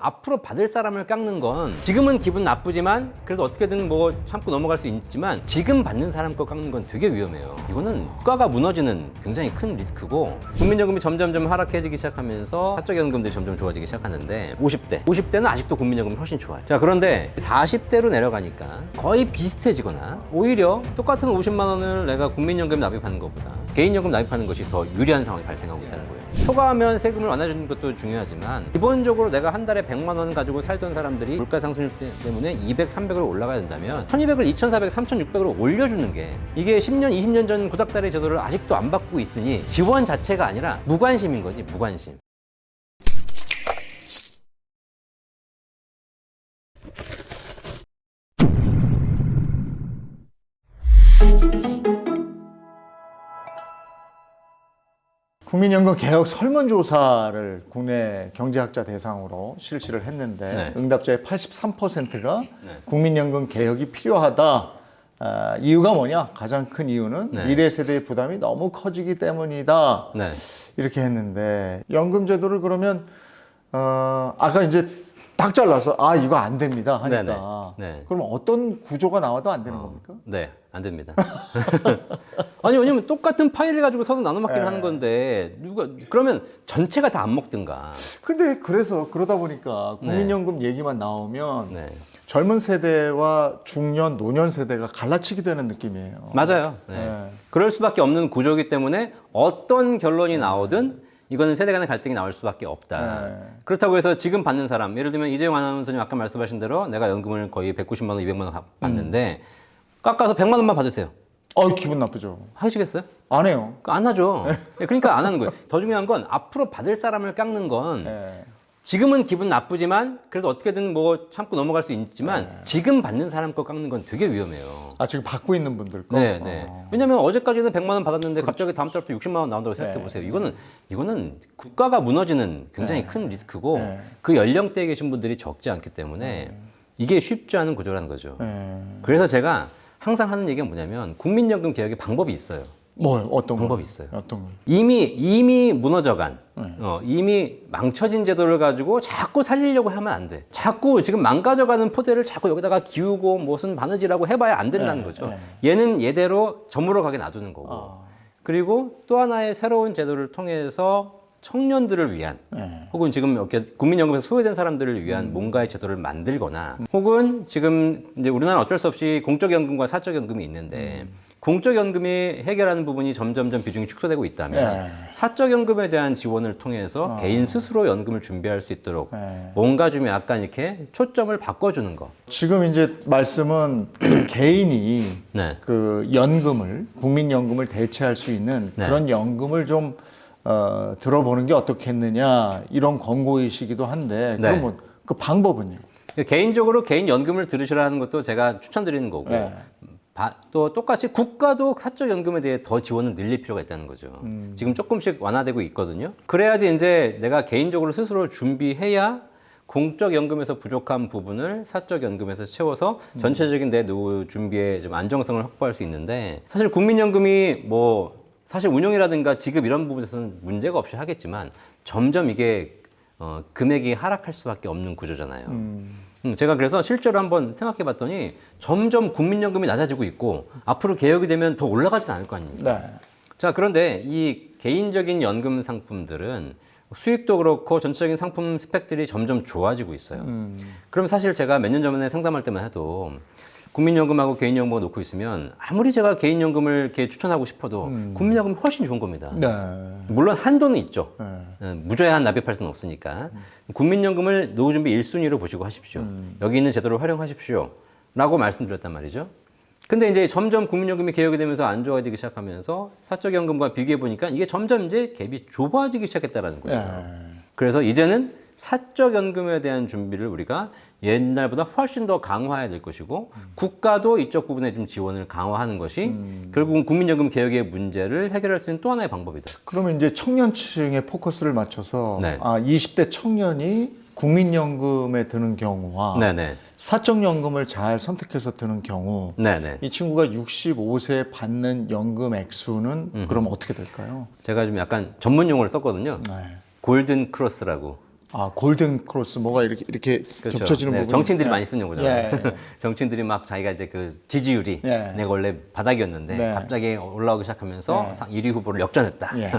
앞으로 받을 사람을 깎는 건 지금은 기분 나쁘지만 그래도 어떻게든 뭐 참고 넘어갈 수 있지만 지금 받는 사람 거 깎는 건 되게 위험해요. 이거는 국가가 무너지는 굉장히 큰 리스크고 국민연금이 점점점 하락해지기 시작하면서 사적연금들이 점점 좋아지기 시작하는데 50대는 아직도 국민연금이 훨씬 좋아요. 자, 그런데 40대로 내려가니까 거의 비슷해지거나 오히려 똑같은 50만 원을 내가 국민연금 납입하는 것보다 개인연금 납입하는 것이 더 유리한 상황이 발생하고 있다는 거예요. 초과하면 세금을 완화해주는 것도 중요하지만 기본적으로 내가 한 달에 100만 원 가지고 살던 사람들이 물가 상승률 때문에 200, 300으로 올라가야 된다면 1200을 2400, 3600으로 올려주는 게 이게 10년, 20년 전 구닥다리 제도를 아직도 안 받고 있으니 지원 자체가 아니라 무관심인 거지, 무관심. 국민연금 개혁 설문조사를 국내 경제학자 대상으로 실시를 했는데 네. 응답자의 83%가 네. 국민연금 개혁이 필요하다. 이유가 뭐냐? 가장 큰 이유는 네. 미래 세대의 부담이 너무 커지기 때문이다. 네. 이렇게 했는데 연금 제도를 그러면 아까 이제 딱 잘라서 이거 안 됩니다 하니까 네. 그럼 어떤 구조가 나와도 안 되는 겁니까? 네, 안 됩니다. 아니, 왜냐면 똑같은 파일을 가지고 서로 나눠 먹기를 하는 건데 그러면 전체가 다 안 먹든가. 근데 그래서 그러다 보니까 국민연금 얘기만 나오면 네. 젊은 세대와 중년, 노년 세대가 갈라치게 되는 느낌이에요. 맞아요. 네. 그럴 수밖에 없는 구조이기 때문에 어떤 결론이 나오든 이거는 세대 간의 갈등이 나올 수밖에 없다. 그렇다고 해서 지금 받는 사람, 예를 들면 이재용 아나운서님 아까 말씀하신 대로 내가 연금을 거의 190만 원, 200만 원 받는데 깎아서 100만 원만 받으세요. 기분 나쁘죠. 하시겠어요? 안 해요. 안 하죠. 그러니까 안 하는 거예요. 더 중요한 건 앞으로 받을 사람을 깎는 건 지금은 기분 나쁘지만 그래도 어떻게든 뭐 참고 넘어갈 수 있지만 지금 받는 사람 거 깎는 건 되게 위험해요. 지금 받고 있는 분들 거? 네. 왜냐면 어제까지는 100만 원 받았는데 갑자기 다음 달부터 60만 원 나온다고 생각해 보세요. 이거는 국가가 무너지는 굉장히 큰 리스크고 그 연령대에 계신 분들이 적지 않기 때문에 이게 쉽지 않은 구조라는 거죠. 그래서 제가 항상 하는 얘기가 뭐냐면 국민연금 개혁의 방법이 있어요. 어떤 방법이 있어요. 어떤 거? 이미 무너져간, 이미 망쳐진 제도를 가지고 자꾸 살리려고 하면 안 돼. 자꾸 지금 망가져가는 포대를 자꾸 여기다가 기우고 무슨 바느질하고 해봐야 안 된다는 거죠. 얘는 얘대로 저물어 가게 놔두는 거고. 그리고 또 하나의 새로운 제도를 통해서 청년들을 위한 혹은 지금 이렇게 국민연금에서 소외된 사람들을 위한 뭔가의 제도를 만들거나 혹은 지금 이제 우리나라는 어쩔 수 없이 공적연금과 사적연금이 있는데 공적연금이 해결하는 부분이 점점점 비중이 축소되고 있다면 사적연금에 대한 지원을 통해서 개인 스스로 연금을 준비할 수 있도록 뭔가 좀 약간 이렇게 초점을 바꿔주는 거. 지금 이제 말씀은 개인이 그 연금을 국민연금을 대체할 수 있는 그런 연금을 좀 들어보는 게 어떻겠느냐 이런 권고이시기도 한데 그러면 그 방법은요? 개인적으로 개인 연금을 들으시라는 것도 제가 추천드리는 거고 또 똑같이 국가도 사적연금에 대해 더 지원을 늘릴 필요가 있다는 거죠. 지금 조금씩 완화되고 있거든요. 그래야지 이제 내가 개인적으로 스스로 준비해야 공적연금에서 부족한 부분을 사적연금에서 채워서 전체적인 내 노후 준비에 좀 안정성을 확보할 수 있는데 사실 국민연금이 사실 운용이라든가 지급 이런 부분에서는 문제가 없이 하겠지만 점점 이게 금액이 하락할 수밖에 없는 구조잖아요. 제가 그래서 실제로 한번 생각해 봤더니 점점 국민연금이 낮아지고 있고 앞으로 개혁이 되면 더 올라가진 않을 거 아닙니까? 자, 그런데 이 개인적인 연금 상품들은 수익도 그렇고 전체적인 상품 스펙들이 점점 좋아지고 있어요. 그럼 사실 제가 몇 년 전에 상담할 때만 해도 국민연금하고 개인연금을 놓고 있으면 아무리 제가 개인연금을 이렇게 추천하고 싶어도 국민연금이 훨씬 좋은 겁니다. 물론 한도는 있죠. 무제한 납입할 수는 없으니까. 국민연금을 노후준비 1순위로 보시고 하십시오. 여기 있는 제도를 활용하십시오. 라고 말씀드렸단 말이죠. 근데 이제 점점 국민연금이 개혁이 되면서 안 좋아지기 시작하면서 사적연금과 비교해 보니까 이게 점점 이제 갭이 좁아지기 시작했다라는 거예요. 그래서 이제는 사적연금에 대한 준비를 우리가 옛날보다 훨씬 더 강화해야 될 것이고 국가도 이쪽 부분에 좀 지원을 강화하는 것이 결국은 국민연금 개혁의 문제를 해결할 수 있는 또 하나의 방법이다. 그러면 이제 청년층에 포커스를 맞춰서 20대 청년이 국민연금에 드는 경우와 사적연금을 잘 선택해서 드는 경우 이 친구가 65세 받는 연금 액수는 그럼 어떻게 될까요? 제가 좀 약간 전문 용어를 썼거든요. 골든 크로스라고. 아, 골든 크로스 뭐가 이렇게 그렇죠. 겹쳐지는 부분. 정치인들이 많이 쓰는 용어잖아요. 예, 예. 정치인들이 막 자기가 이제 그 지지율이 예. 내가 원래 바닥이었는데 네. 갑자기 올라오기 시작하면서 1위 후보를 역전했다. 예.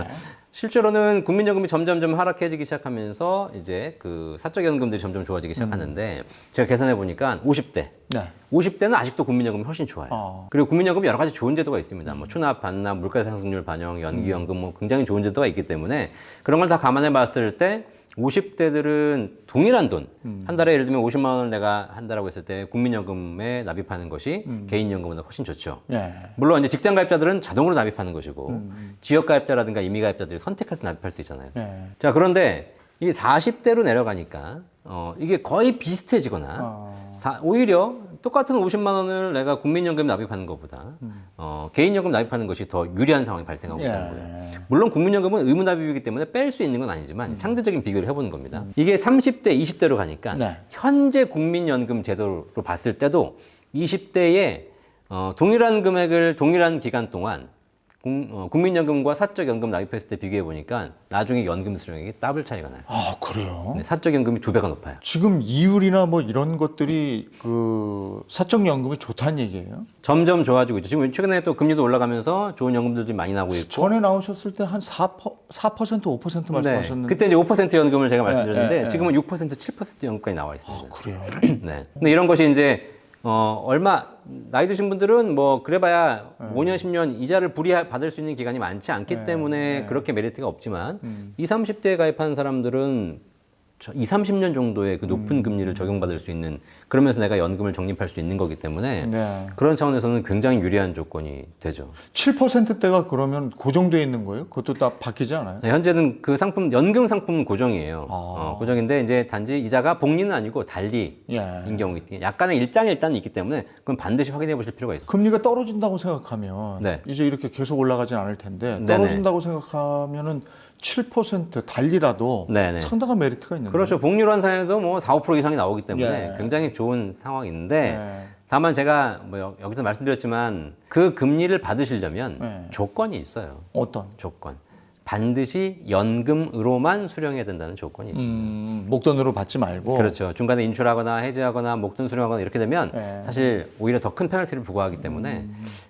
실제로는 국민연금이 점점점 하락해지기 시작하면서 이제 그 사적연금들이 점점 좋아지기 시작하는데 제가 계산해 보니까 50대. 네. 50대는 아직도 국민연금이 훨씬 좋아요. 그리고 국민연금이 여러 가지 좋은 제도가 있습니다. 뭐 추납, 반납, 물가상승률 반영, 연기연금 뭐 굉장히 좋은 제도가 있기 때문에 그런 걸 다 감안해 봤을 때 50대들은 동일한 돈, 한 달에 예를 들면 50만 원을 내가 한다라고 했을 때 국민연금에 납입하는 것이 개인연금보다 훨씬 좋죠. 예. 물론 이제 직장 가입자들은 자동으로 납입하는 것이고 지역 가입자라든가 임의 가입자들이 선택해서 납입할 수 있잖아요. 예. 자, 그런데 이게 40대로 내려가니까 이게 거의 비슷해지거나 오히려 똑같은 50만 원을 내가 국민연금 납입하는 것보다 개인연금 납입하는 것이 더 유리한 상황이 발생하고 있다는 거예요. 물론 국민연금은 의무 납입이기 때문에 뺄 수 있는 건 아니지만 상대적인 비교를 해보는 겁니다. 이게 30대, 20대로 가니까 네. 현재 국민연금 제도로 봤을 때도 20대에 동일한 금액을 동일한 기간 동안 국민연금과 사적연금 납입했을 때 비교해 보니까 나중에 연금 수령액이 더블 차이가 나요. 아, 그래요? 네, 사적연금이 2배가 높아요. 지금 이율이나 뭐 이런 것들이 그 사적연금이 좋다는 얘기예요? 점점 좋아지고 있죠. 지금 최근에 또 금리도 올라가면서 좋은 연금들이 많이 나오고 있고. 전에 나오셨을 때 한 4%, 5% 말씀하셨는데. 그때 이제 5% 연금을 제가 말씀드렸는데 네. 지금은 6%, 7% 연금까지 나와 있습니다. 아, 그래요? 네. 근데 이런 것이 이제 얼마 나이 드신 분들은 뭐 그래봐야 5년, 10년 이자를 받을 수 있는 기간이 많지 않기 때문에 그렇게 메리트가 없지만 20, 30대에 가입한 사람들은 20, 30년 정도의 그 높은 금리를 적용받을 수 있는 그러면서 내가 연금을 적립할 수 있는 거기 때문에 네. 그런 차원에서는 굉장히 유리한 조건이 되죠. 7%대가 그러면 고정돼 있는 거예요? 그것도 다 바뀌지 않아요? 네, 현재는 그 상품 연금 상품 고정이에요. 고정인데 이제 단지 이자가 복리는 아니고 달리인 예. 경우 약간의 일장일단이 있기 때문에 그건 반드시 확인해 보실 필요가 있어요. 금리가 떨어진다고 생각하면 네. 이제 이렇게 계속 올라가진 않을 텐데 네네. 떨어진다고 생각하면은 7% 달리라도 네네. 상당한 메리트가 있는 그렇죠. 복리로 환산해도 뭐 4, 5% 이상이 나오기 때문에 예. 굉장히 좋은 상황인데 예. 다만 제가 뭐 여기서 말씀드렸지만 그 금리를 받으시려면 예. 조건이 있어요. 어떤? 조건. 반드시 연금으로만 수령해야 된다는 조건이 있습니다. 목돈으로 받지 말고. 그렇죠. 중간에 인출하거나 해지하거나 목돈 수령하거나 이렇게 되면 예. 사실 오히려 더 큰 페널티를 부과하기 때문에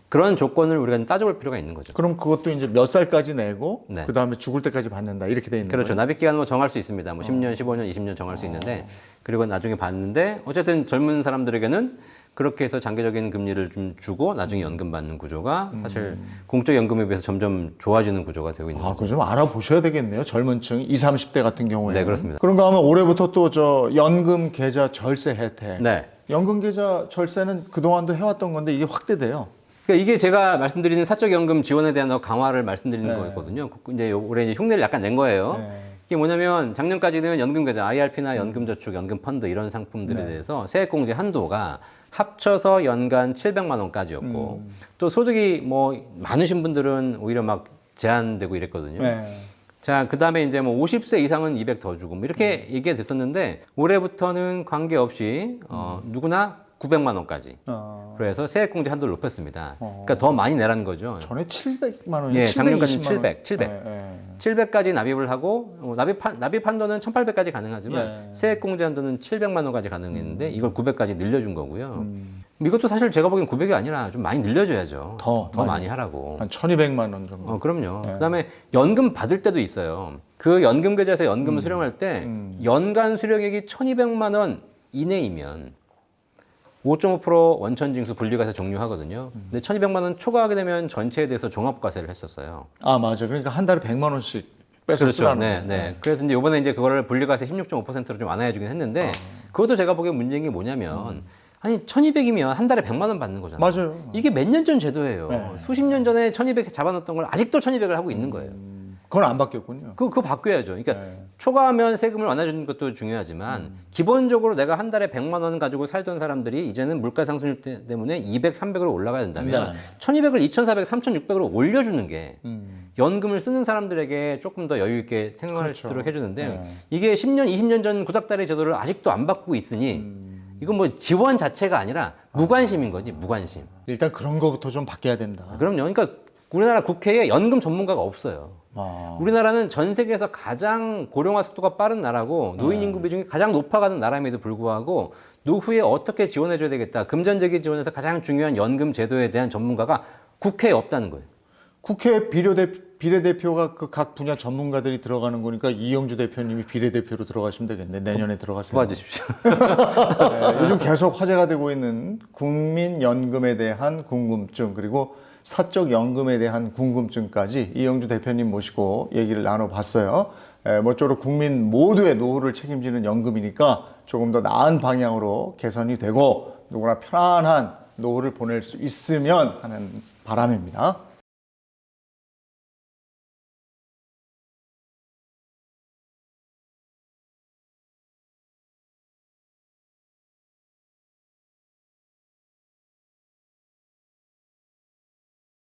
그런 조건을 우리가 따져볼 필요가 있는 거죠. 그럼 그것도 이제 몇 살까지 내고 네. 그 다음에 죽을 때까지 받는다 이렇게 돼 있는 그렇죠. 거예요? 납입 기간은 뭐 정할 수 있습니다. 뭐 10년, 15년, 20년 정할 수 있는데 그리고 나중에 받는데 어쨌든 젊은 사람들에게는 그렇게 해서 장기적인 금리를 좀 주고 나중에 연금 받는 구조가 사실 공적 연금에 비해서 점점 좋아지는 구조가 되고 있는 아, 거죠. 그거 좀 알아보셔야 되겠네요. 젊은 층, 20, 30대 같은 경우에. 네, 그렇습니다. 그런가 하면 올해부터 또 저 연금 계좌 절세 혜택. 네. 연금 계좌 절세는 그동안도 해왔던 건데 이게 확대돼요. 그러니까 이게 제가 말씀드리는 사적 연금 지원에 대한 강화를 말씀드리는 거거든요. 이제 올해 이제 흉내를 약간 낸 거예요. 네. 이게 뭐냐면 작년까지는 연금 계좌, IRP나 연금저축, 연금펀드 이런 상품들에 대해서 세액공제 한도가 합쳐서 연간 700만 원까지였고 또 소득이 뭐 많으신 분들은 오히려 막 제한되고 이랬거든요. 네. 자, 그 다음에 이제 뭐 50세 이상은 200 더 주고 뭐 이렇게 얘기가 됐었는데 올해부터는 관계없이 누구나 900만 원까지. 그래서 세액공제 한도를 높였습니다. 그러니까 더 많이 내라는 거죠. 전에 700만 원이 예, 720만 작년까지는 원. 700. 예, 예. 700까지 납입을 하고 납입 한도는 1800까지 가능하지만 예. 세액공제 한도는 700만 원까지 가능했는데 이걸 900까지 늘려준 거고요. 이것도 사실 제가 보기엔 900이 아니라 좀 많이 늘려줘야죠. 더 많이 하라고. 한 1200만 원 정도. 그럼요. 그다음에 연금 받을 때도 있어요. 그 연금 계좌에서 연금을 수령할 때 연간 수령액이 1200만 원 이내이면 5.5% 원천징수 분리과세 종료하거든요. 근데 1200만 원 초과하게 되면 전체에 대해서 종합과세를 했었어요. 아, 맞아. 그러니까 한 달에 100만 원씩 빼서 그렇죠. 쓰라는 네, 거예요. 네. 그래서 이제 이번에 이제 그거를 분리과세 16.5%로 좀 완화해주긴 했는데 그것도 제가 보기엔 문제인 게 뭐냐면 아니 1200이면 한 달에 100만 원 받는 거잖아요. 맞아요. 이게 몇 년 전 제도예요. 네. 수십 년 전에 1200 잡아놨던 걸 아직도 1200을 하고 있는 거예요. 그건 안 바뀌었군요. 그거 바뀌어야죠. 그러니까 네. 초과하면 세금을 완화해주는 것도 중요하지만 기본적으로 내가 한 달에 100만 원 가지고 살던 사람들이 이제는 물가 상승률 때문에 200, 300으로 올라가야 된다면 네. 1200을 2400, 3600으로 올려주는 게 연금을 쓰는 사람들에게 조금 더 여유 있게 생활할 수 그렇죠. 있도록 해주는데 네. 이게 10년, 20년 전 구닥다리 제도를 아직도 안 바꾸고 있으니 이건 뭐 지원 자체가 아니라 무관심인 거지, 무관심. 일단 그런 거부터 좀 바뀌어야 된다. 그럼요. 그러니까 우리나라 국회에 연금 전문가가 없어요. 우리나라는 전 세계에서 가장 고령화 속도가 빠른 나라고 노인 인구 비중이 가장 높아가는 나라임에도 불구하고 노후에 어떻게 지원해줘야 되겠다. 금전적인 지원에서 가장 중요한 연금 제도에 대한 전문가가 국회에 없다는 거예요. 국회 비례대표가 그 각 분야 전문가들이 들어가는 거니까 이영주 대표님이 비례대표로 들어가시면 되겠네. 내년에 들어가세요. 도와주십시오. 네, 요즘 계속 화제가 되고 있는 국민연금에 대한 궁금증 그리고 사적연금에 대한 궁금증까지 이영주 대표님 모시고 얘기를 나눠봤어요. 모쪼록 국민 모두의 노후를 책임지는 연금이니까 조금 더 나은 방향으로 개선이 되고 누구나 편안한 노후를 보낼 수 있으면 하는 바람입니다.